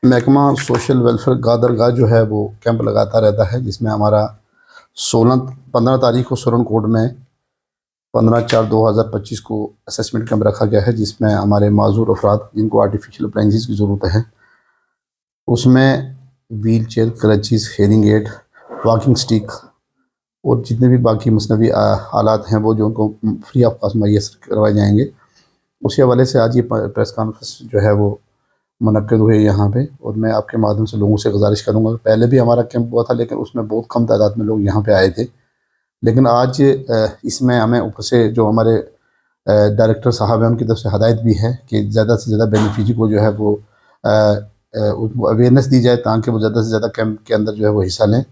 महकमा social welfare गादरगाह जो है वो कैंप लगाता रहता है, जिसमें हमारा 15 तारीख को सोरन कोट में 15/4/2025 को असेसमेंट कैंप रखा गया है, जिसमें हमारे माजूर अफराद जिनको आर्टिफिशियल अप्लाइंसेस की ज़रूरत है, उसमें wheel chair, crutches, hearing aid, walking stick और जितने भी बाकी मसनवी आलात हैं वो जो उनको फ्री ऑफ कॉस्ट मुयस्सर करवाए जाएंगे। उसी हवाले से आज ये प्रेस कॉन्फ्रेंस जो है वो मुनक्किद हुए यहाँ पे, और मैं आपके माध्यम से लोगों से गुजारिश करूँगा। पहले भी हमारा कैंप हुआ था, लेकिन उसमें बहुत कम तादाद में लोग यहाँ पे आए थे, लेकिन आज इसमें हमें ऊपर से जो हमारे डायरेक्टर साहब हैं उनकी तरफ से हदायत भी है कि ज़्यादा से ज़्यादा बेनिफिशरी को जो है वो उनको अवेयरनेस दी जाए, ताकि वो ज़्यादा से ज़्यादा कैंप के अंदर जो है वो हिस्सा लें।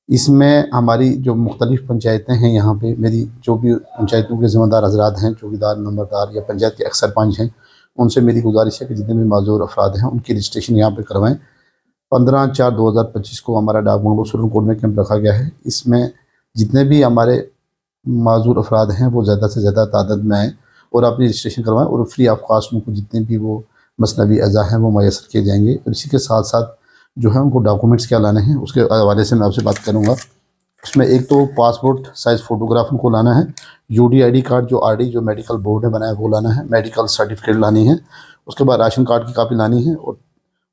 इसमें हमारी जो मुख्तलिफ़ पंचायतें हैं यहाँ पे, मेरी जो भी पंचायतों के ज़िम्मेदार हजरात हैं, चौकीदार, नंबरदार या पंचायत के अक्सर पंच हैं, उनसे मेरी गुजारिश है कि जितने भी माजूर अफराद हैं उनकी रजिस्ट्रेशन यहाँ पे करवाएं। 15/4/2025 को हमारा डाक बंगलो सोरन कोट में कैंप रखा गया है। इसमें जितने भी हमारे माजूर अफराद हैं वो ज़्यादा से ज़्यादा तादाद में आएँ और अपनी रजिस्ट्रेशन करवाएँ, और फ्री ऑफ कास्ट उनको जितने भी वो मसनवी अज़ा हैं वो मैसर किए जाएंगे। और इसी के साथ साथ जो है उनको डॉक्यूमेंट्स क्या लाने हैं उसके हवाले से मैं आपसे बात करूँगा। उसमें एक तो पासपोर्ट साइज़ फ़ोटोग्राफ उनको लाना है, यूडी ID कार्ड जो RD जो मेडिकल बोर्ड ने बनाया वो लाना है, मेडिकल सर्टिफिकेट लानी है, उसके बाद राशन कार्ड की कापी लानी है, और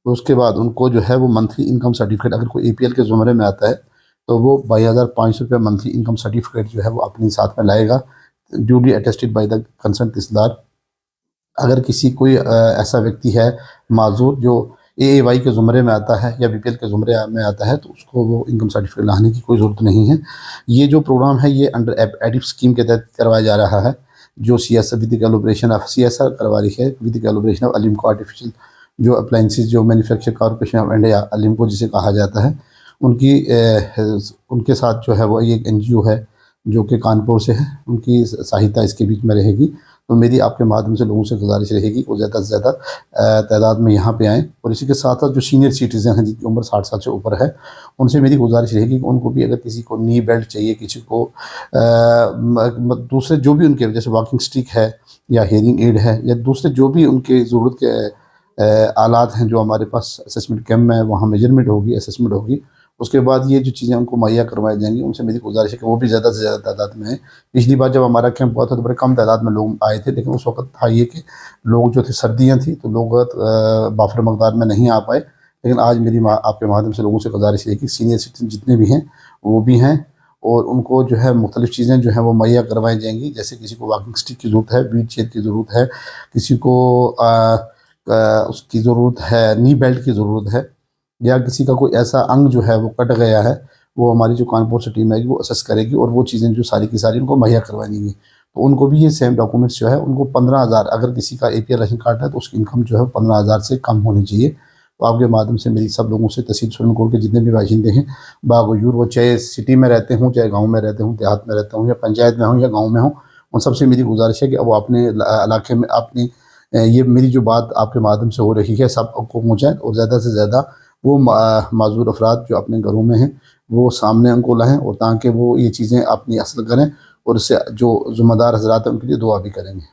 उसके बाद उनको जो है वो मंथली इनकम सर्टिफिकेट, अगर कोई APL के ज़ुमरे में आता है तो वो 22,500 रुपये मंथली इनकम सर्टिफिकेट जो है वो अपने साथ में लाएगा, duly attested by the concern tehsildar. अगर किसी कोई ऐसा व्यक्ति है माजूर जो AAY के ज़ुमरे में आता है या BPL के ज़ुमरे में आता है, तो उसको वो इनकम सर्टिफिकेट लाने की कोई ज़रूरत नहीं है। ये जो प्रोग्राम है ये अंडर एडिप स्कीम के तहत करवाया जा रहा है, जो CSR with calibration of CSR करवा रही है, विद कैलिब्रेशन ऑफ अलिम्को आर्टिफिशियल जो अप्लाइंसेस जो मैन्युफैक्चर कॉर्पोरेशन ऑफ इंडिया अलिम्को जिसे कहा जाता है, उनके साथ जो है वो ये एक NGO है जो कि कानपुर से है, उनकी सहायता इसके बीच में रहेगी। तो मेरी आपके माध्यम से लोगों से गुजारिश रहेगी वो ज़्यादा से ज़्यादा तादाद में यहाँ पे आएँ। और इसी के साथ साथ जो सीनियर सिटीज़न हैं जिनकी उम्र 60 साल से ऊपर है, उनसे मेरी गुजारिश रहेगी कि उनको भी, अगर किसी को नी बेल्ट चाहिए, किसी को दूसरे जो भी उनके जैसे वॉकिंग स्टिक है या हेयरिंग एड है या दूसरे जो भी उनके ज़रूरत के आलात हैं, जो हमारे पास असेसमेंट कैंप में वहाँ मेजरमेंट होगी, असेसमेंट होगी, उसके बाद ये जो चीज़ें उनको मुहैया करवाई जाएंगी, उनसे मेरी गुजारिश है कि वो भी ज़्यादा से ज़्यादा तादाद में है। पिछली बार जब हमारा कैंप हुआ था तो बड़े कम तादाद में लोग आए थे, लेकिन उस वक्त था ये कि लोग जो थे, सर्दियाँ थी तो लोग बाफर मकदार में नहीं आ पाए। लेकिन आज मेरी आपके माध्यम से लोगों से गुजारिश है कि सीनियर सिटीजन जितने भी हैं वो भी हैं, और उनको जो है मुख्तलिफ़ चीज़ें जो हैं वो मुहैया करवाई जाएंगी। जैसे किसी को वॉकिंग स्टिक की ज़रूरत है, व्हील चेयर की ज़रूरत है, किसी को उसकी ज़रूरत है, नी बेल्ट की ज़रूरत है, या किसी का कोई ऐसा अंग जो है वो कट गया है, वो हमारी जो कानपुर से टीम आएगी वो असेस करेगी और वो चीज़ें जो सारी की सारी उनको मुहैया करवाई जाएंगी। तो उनको भी ये सेम डॉक्यूमेंट्स जो है उनको 15,000, अगर किसी का APL राशन कार्ड है तो उसकी इनकम जो है 15,000 से कम होनी चाहिए। तो आपके माध्यम से मेरी सब लोगों से, तहसील सोरन कोट के जितने भी बाशिंदे हैं बागूर, वो चाहे सिटी में रहते हों, चाहे गाँव में रहते हों, देहात में रहते हों, या पंचायत में हों या गाँव में हों, उन सबसे मेरी गुजारिश है कि वो अपने इलाके में अपनी ये मेरी जो बात आपके माध्यम से हो रही है सबको पहुँचाएँ, और ज़्यादा से ज़्यादा वो माजूर अफराद जो अपने घरों में हैं वो सामने उनको लाएँ, और ताकि वो ये चीज़ें अपनी असल करें, और इससे जो ज़िम्मेदार हज़रात हैं उनके लिए दुआ भी करेंगे।